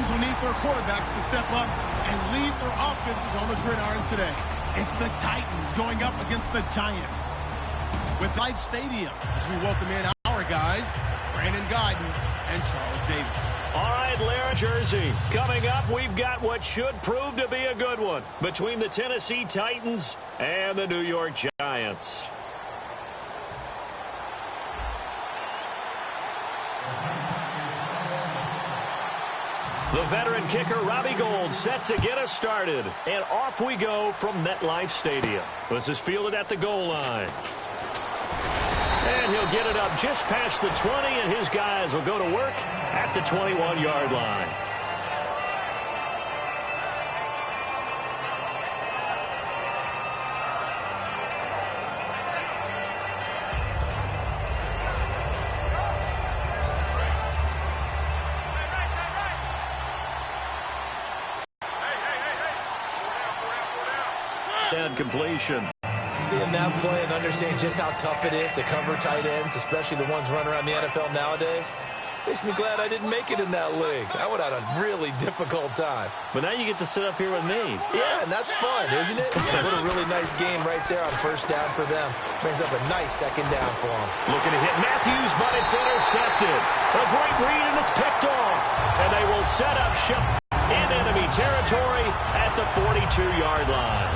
teams will need their quarterbacks to step up and lead their offenses on the gridiron today. It's the Titans going up against the Giants with Life Stadium as we welcome in our guys, Brandon Guyton and Charles Davis. All right, Larry, Jersey. Coming up, we've got what should prove to be a good one between the Tennessee Titans and the New York Giants. The veteran kicker, Robbie Gould, set to get us started. And off we go from MetLife Stadium. This is fielded at the goal line. And he'll get it up just past the 20, and his guys will go to work at the 21-yard line. And completion. Seeing that play and understanding just how tough it is to cover tight ends, especially the ones running around the NFL nowadays, makes me glad I didn't make it in that league. I would have had a really difficult time. But now you get to sit up here with me. Yeah, and that's fun, isn't it? What a really nice game right there on first down for them. Brings up a nice second down for them. Looking to hit Matthews, but it's intercepted. A great read, and it's picked off. And they will set up shop in enemy territory at the 42-yard line.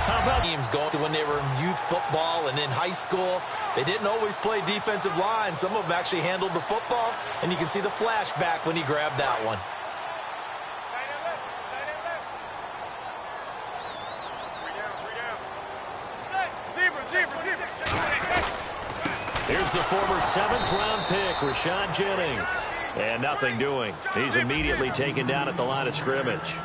How about teams going to when they were in youth football and in high school? They didn't always play defensive line. Some of them actually handled the football, and you can see the flashback when he grabbed that one. Here's the former 7th-round pick, Rashad Jennings. And nothing doing. He's immediately taken down at the line of scrimmage.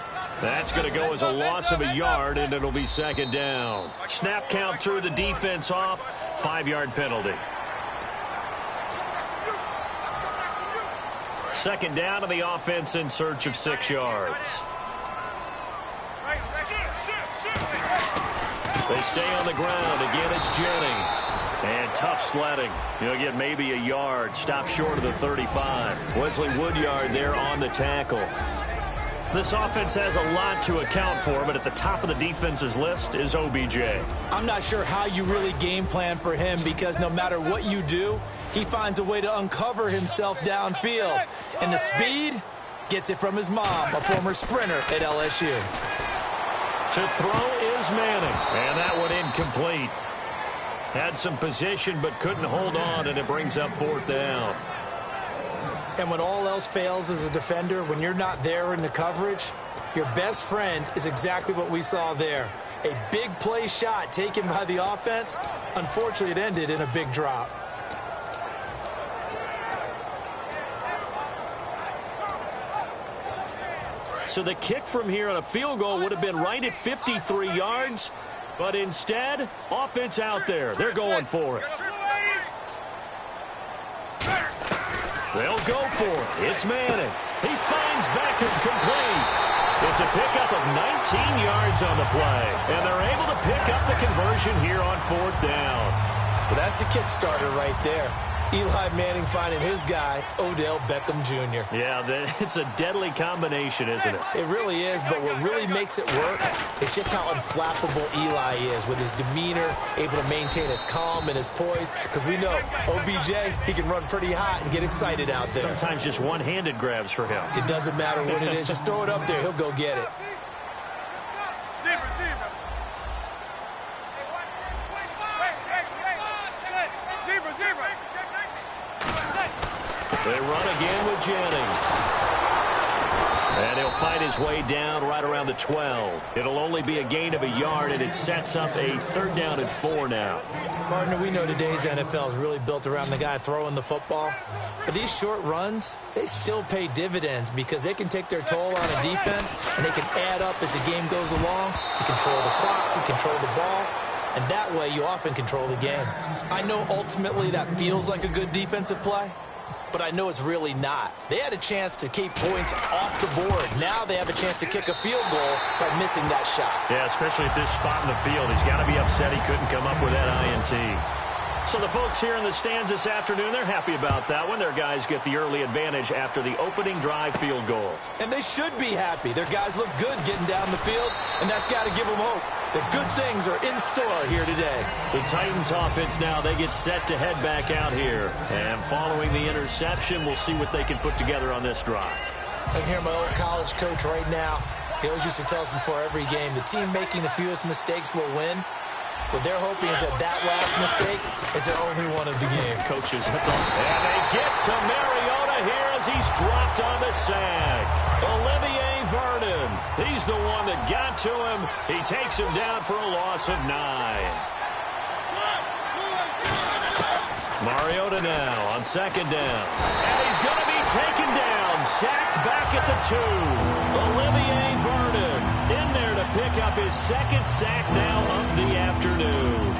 That's going to go as a loss of a yard, and it'll be second down. Snap count threw the defense off. 5-yard penalty. Second down, to the offense in search of 6 yards. They stay on the ground. Again, it's Jennings. And tough sledding. He'll get maybe a yard. Stop short of the 35. Wesley Woodyard there on the tackle. This offense has a lot to account for, but at the top of the defense's list is OBJ. I'm not sure how you really game plan for him, because no matter what you do, he finds a way to uncover himself downfield. And the speed gets it from his mom, a former sprinter at LSU. To throw is Manning, and that one incomplete. Had some position but couldn't hold on, and it brings up 4th down. And when all else fails as a defender, when you're not there in the coverage, your best friend is exactly what we saw there. A big play shot taken by the offense. Unfortunately, it ended in a big drop. So the kick from here on a field goal would have been right at 53 yards, but instead, offense out there. They're going for it. They'll go for it. It's Manning. He finds Beckham complete. It's a pickup of 19 yards on the play. And they're able to pick up the conversion here on 4th down. Well, that's the kick starter right there. Eli Manning finding his guy, Odell Beckham Jr. Yeah, it's a deadly combination, isn't it? It really is, but what really makes it work is just how unflappable Eli is with his demeanor, able to maintain his calm and his poise, because we know OBJ, he can run pretty hot and get excited out there. Sometimes just one-handed grabs for him. It doesn't matter what it is. Just throw it up there. He'll go get it. They run again with Jennings. And he'll fight his way down right around the 12. It'll only be a gain of a yard, and it sets up a 3rd down and 4 now. Partner, we know today's NFL is really built around the guy throwing the football. But these short runs, they still pay dividends because they can take their toll on a defense, and they can add up as the game goes along. You control the clock, you control the ball, and that way you often control the game. I know ultimately that feels like a good defensive play, but I know it's really not. They had a chance to keep points off the board. Now they have a chance to kick a field goal by missing that shot. Yeah, especially at this spot in the field. He's got to be upset he couldn't come up with that INT. So the folks here in the stands this afternoon, they're happy about that one. Their guys get the early advantage after the opening drive field goal. And they should be happy. Their guys look good getting down the field, and that's got to give them hope that good things are in store here today. The Titans offense now, they get set to head back out here. And following the interception, we'll see what they can put together on this drive. I can hear my old college coach right now. He always used to tell us before every game, the team making the fewest mistakes will win. What they're hoping is that last mistake is their only one of the game. Coaches, that's all. And they get to Mariota here as he's dropped on the sack. Olivier Vernon, he's the one that got to him. He takes him down for a loss of 9. Mariota now on second down. And he's going to be taken down, sacked back at the 2. Olivier Vernon in there to pick up his second sack now of the afternoon.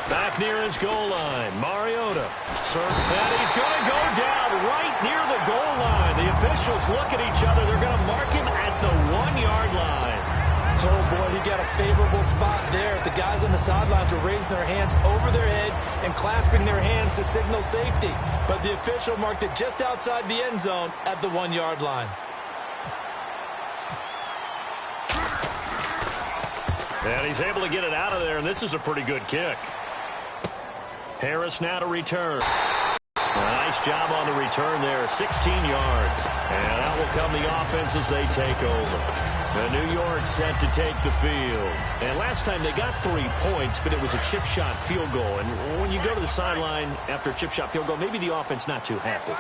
Back near his goal line, Mariota. And he's going to go down right near the goal line. The officials look at each other. They're going to mark him at the 1-yard line. Oh, boy, he got a favorable spot there. The guys on the sidelines are raising their hands over their head and clasping their hands to signal safety. But the official marked it just outside the end zone at the 1-yard line. And he's able to get it out of there, and this is a pretty good kick. Harris now to return. Nice job on the return there, 16 yards. And out will come the offense as they take over. The New York set to take the field. And last time they got 3 points, but it was a chip shot field goal. And when you go to the sideline after a chip shot field goal, maybe the offense not too happy.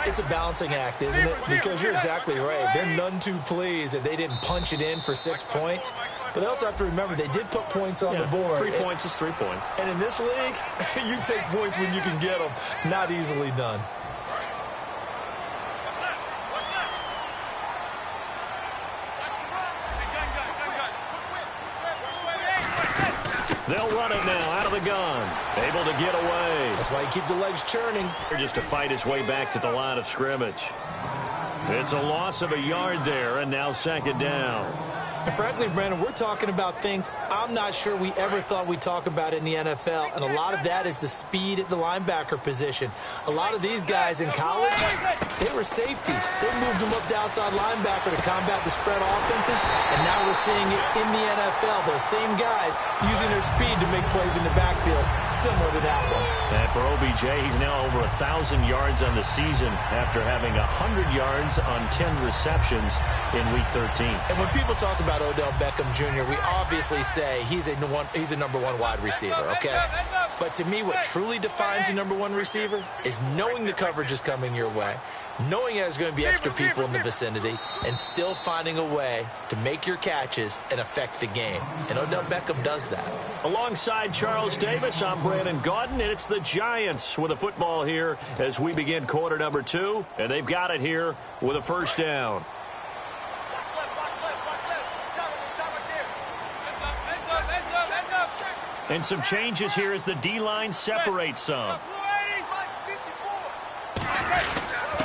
It's a balancing act, isn't it? Because you're exactly right. They're none too pleased that they didn't punch it in for 6 points. But they also have to remember they did put points on the board. 3 points is 3 points. And in this league, you take points when you can get them. Not easily done. They'll run it now out of the gun. Able to get away. That's why you keep the legs churning. Just to fight his way back to the line of scrimmage. It's a loss of a yard there, and now second down. And frankly, Brandon, we're talking about things I'm not sure we ever thought we'd talk about in the NFL. And a lot of that is the speed at the linebacker position. A lot of these guys in college, they were safeties. They moved them up to outside linebacker to combat the spread offenses. And now we're seeing it in the NFL. Those same guys using their speed to make plays in the backfield, similar to that one. And for OBJ, he's now over 1,000 yards on the season after having 100 yards on 10 receptions in Week 13. And when people talk about Odell Beckham Jr., we obviously say he's a number 1 wide receiver, okay? But to me, what truly defines a number 1 receiver is knowing the coverage is coming your way, knowing there's going to be extra people in the vicinity, and still finding a way to make your catches and affect the game. And Odell Beckham does that. Alongside Charles Davis, I'm Brandon Gaudin, and it's the Giants with a football here as we begin quarter number 2, and they've got it here with a first down. And some changes here as the D-line separates some.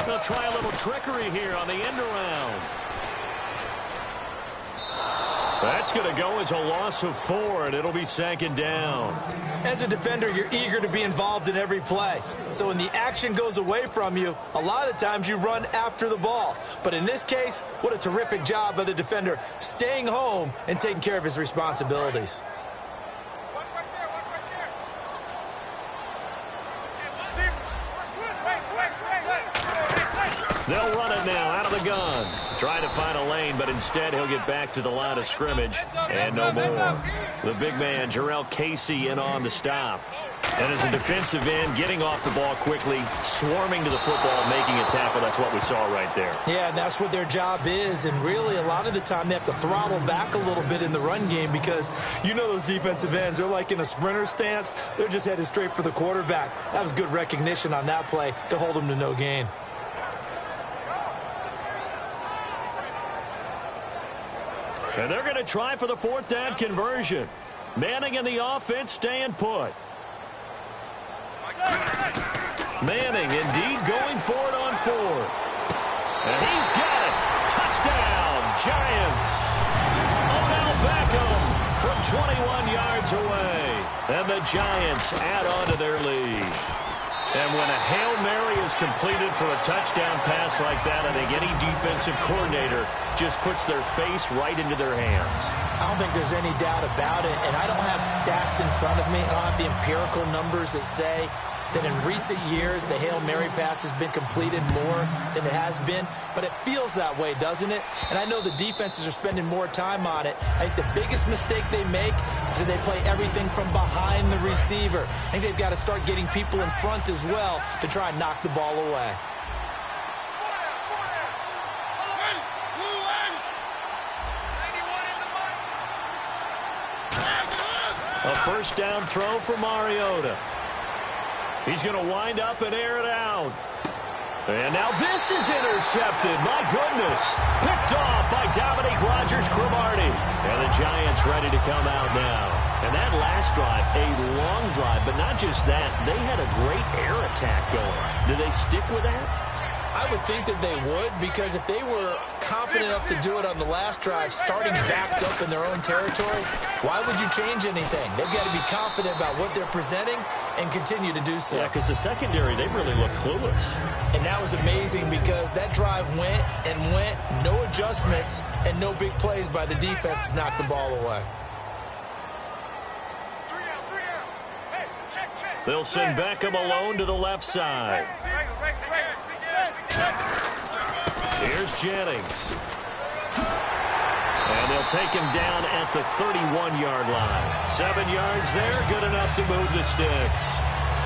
They'll try a little trickery here on the end around. That's going to go as a loss of 4, and it'll be second down. As a defender, you're eager to be involved in every play. So when the action goes away from you, a lot of times you run after the ball. But in this case, what a terrific job by the defender staying home and taking care of his responsibilities. They'll run it now out of the gun. Trying to find a lane, but instead he'll get back to the line of scrimmage. And no more. The big man, Jarrell Casey, in on the stop. And as a defensive end, getting off the ball quickly, swarming to the football, making a tackle. That's what we saw right there. Yeah, and that's what their job is. And really, a lot of the time, they have to throttle back a little bit in the run game because you know those defensive ends, they're like in a sprinter stance. They're just headed straight for the quarterback. That was good recognition on that play to hold them to no gain. And they're going to try for the 4th down conversion. Manning and the offense staying put. Manning indeed going for it on fourth. And he's got it. Touchdown, Giants. Odell Beckham from 21 yards away. And the Giants add on to their lead. And when a Hail Mary is completed for a touchdown pass like that, I think any defensive coordinator just puts their face right into their hands. I don't think there's any doubt about it, and I don't have stats in front of me. I don't have the empirical numbers that say that in recent years the Hail Mary pass has been completed more than it has been, but it feels that way, doesn't it? And I know the defenses are spending more time on it. I think the biggest mistake they make is that they play everything from behind the receiver. I think they've got to start getting people in front as well to try and knock the ball away. A first down throw for Mariota. He's going to wind up and air it out. And now this is intercepted. My goodness. Picked off by Dominique Rodgers-Cromartie. And the Giants ready to come out now. And that last drive, a long drive, but not just that. They had a great air attack going. Do they stick with that? I would think that they would, because if they were confident enough to do it on the last drive, starting backed up in their own territory, why would you change anything? They've got to be confident about what they're presenting and continue to do so. Yeah, because the secondary, they really look clueless. And that was amazing because that drive went and went, no adjustments, and no big plays by the defense to knock the ball away. They'll send Beckham alone to the left side. Here's Jennings. And they'll take him down at the 31-yard line. 7 yards there, good enough to move the sticks.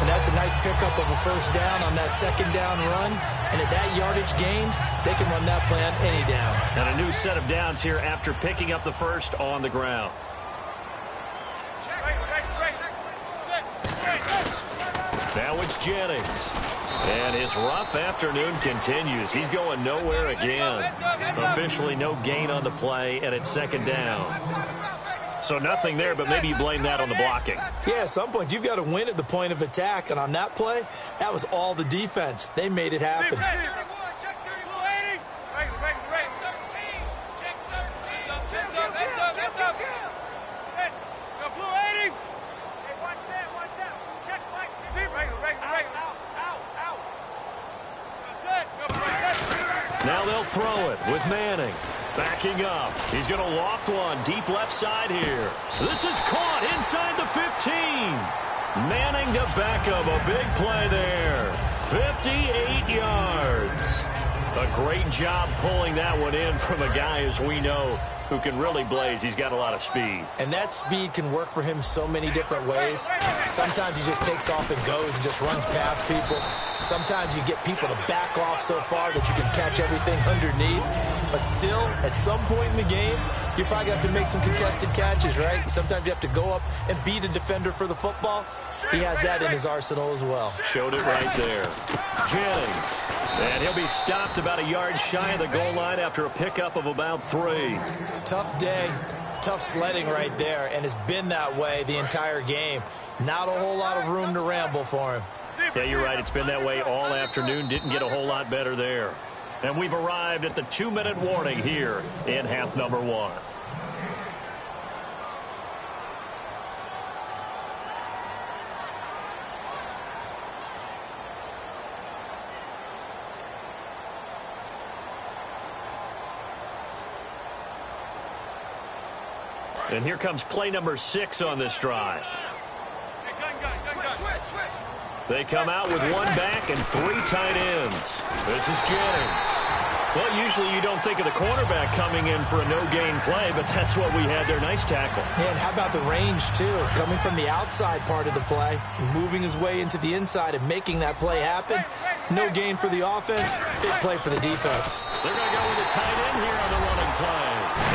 And that's a nice pickup of a first down on that second down run. And at that yardage gained, they can run that play on any down. And a new set of downs here after picking up the first on the ground. Now it's Jennings. And his rough afternoon continues. He's going nowhere again. Officially no gain on the play, and it's second down. So nothing there, but maybe you blame that on the blocking. Yeah, at some point you've got to win at the point of attack, and on that play, that was all the defense. They made it happen. Now they'll throw it with Manning. Backing up. He's going to loft one deep left side here. This is caught inside the 15. Manning to Beckham. A big play there. 58 yards. A great job pulling that one in from a guy, as we know, who can really blaze. He's got a lot of speed. And that speed can work for him so many different ways. Sometimes he just takes off and goes and just runs past people. Sometimes you get people to back off so far that you can catch everything underneath. But still, at some point in the game, you're probably going to have to make some contested catches, right? Sometimes you have to go up and beat a defender for the football. He has that in his arsenal as well. Showed it right there. Jennings. And he'll be stopped about a yard shy of the goal line after a pickup of about 3. Tough day, tough sledding right there, and it's been that way the entire game. Not a whole lot of room to ramble for him. Yeah, you're right. It's been that way all afternoon. Didn't get a whole lot better there. And we've arrived at the 2-minute warning here in half number 1. And here comes play number 6 on this drive. They come out with 1 back and 3 tight ends. This is Jennings. Well, usually you don't think of the cornerback coming in for a no-gain play, but that's what we had there. Nice tackle. And how about the range, too? Coming from the outside part of the play, moving his way into the inside and making that play happen. No gain for the offense, big play for the defense. They're going to go with the tight end here on the running play.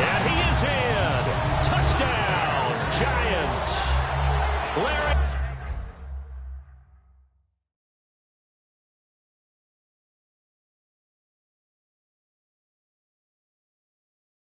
And he is in. Touchdown, Giants. Larry.